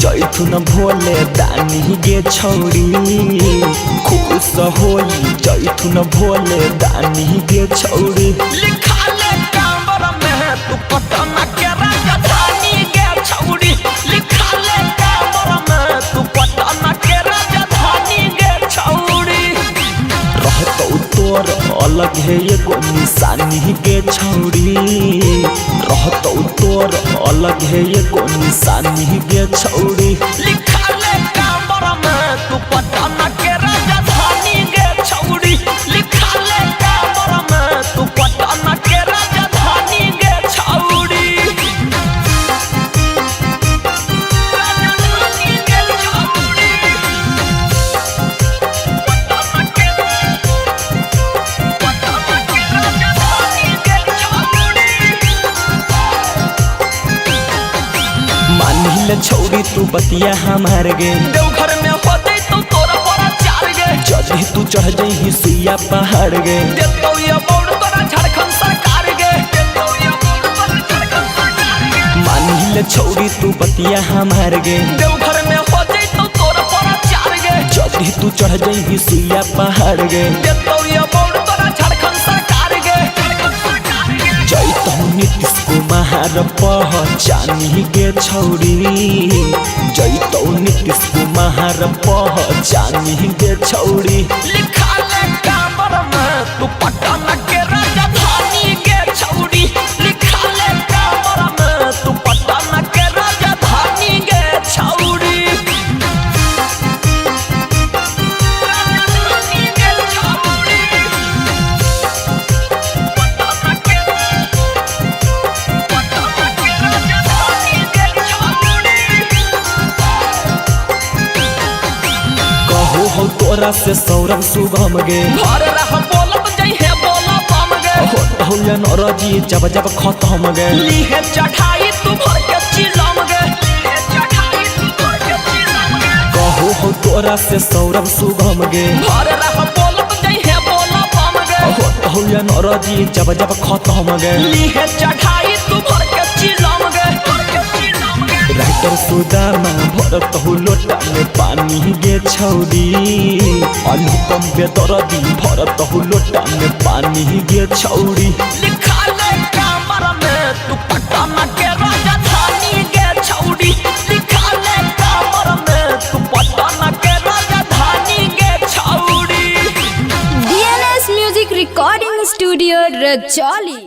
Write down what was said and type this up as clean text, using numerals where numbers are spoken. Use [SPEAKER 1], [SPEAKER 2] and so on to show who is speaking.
[SPEAKER 1] जैथुन भोले दानी गे छौरी खुश होई जैथुन भोले दानी गे छौरी
[SPEAKER 2] लिखा ले कांबर में तू पटना के राजधानी गे छौरी लिखा ले कांबर में तू पटना के राजधानी गे छौरी
[SPEAKER 1] रहतौ तोर अलग है एगो निशानी गे छौरी रहतौ तोर अलग है एगो निशानी गे छौरी
[SPEAKER 2] लिखा ले कांबर में तू पटना के राजधानी गे छौरी लिखा ले कांबर में तू पटना के राजधानी गे छौरी राजधानी गे छौरी पटना के राजधानी गे छौरी
[SPEAKER 1] मानिल छौरी तू बतिया हमार गे
[SPEAKER 2] देवघर में होते तो तोरा बड़ा चार गे
[SPEAKER 1] जदि तू चढ़ जही सुइया पहाड़ गे
[SPEAKER 2] देतो ये बोर्ड तोरा झारखंड सरकार गे देतो ये बोर्ड तोरा झारखंड सरकार गे
[SPEAKER 1] मानिल छौरी तू बतिया हमार गे
[SPEAKER 2] देवघर में होते तो तोरा बड़ा चार गे
[SPEAKER 1] जदि तू चढ़ जही सुइया पहाड़ गे
[SPEAKER 2] देतो ये बोर्ड तोरा झारखंड सरकार गे झारखंड सरकार गे
[SPEAKER 1] जैतौ नीतीश कुमार पहचानी गे छौरी जैतौ नीतीश कुमार पहचानी गे छौरी
[SPEAKER 2] लिखा ले कांबर में तू पटना के राजधानी गे छौरी लिखा ले कांबर में तू पटना के राजधानी गे छौरी राजधानी गे छौरी पटना के राजधानी गे छौरी
[SPEAKER 1] कहो हो तोरा से सौरभ सुगम गे
[SPEAKER 2] घर रह बोलब जइहे बोला बम गे
[SPEAKER 1] हो या नरजी जब जब खत्म गे
[SPEAKER 2] लीहे चढ़ाई तू भर के चिलम गे लीहे चढ़ाई तू भर के चिलम गे
[SPEAKER 1] कहो हो तोरा से सौरभ सुगम गे
[SPEAKER 2] घर रह बोलब जइहे बोला बम गे
[SPEAKER 1] हो या नरजी जब जब खत्म गे
[SPEAKER 2] लीहे चढ़ाई तू भर के चिलम गे भर के चिलम गे
[SPEAKER 1] राइटर सुदामा भरत हो लोटा में पानी गे छौरी अनुपम बेदरदी भरत हो लोटा में पानी गे छौरी
[SPEAKER 2] लिखा ले कांबर में तू पटना के राजधानी गे छौरी लिखा ले कांबर में तू पटना के राजधानी गे छौरी
[SPEAKER 3] DNS Music Recording Studio, Rajoli.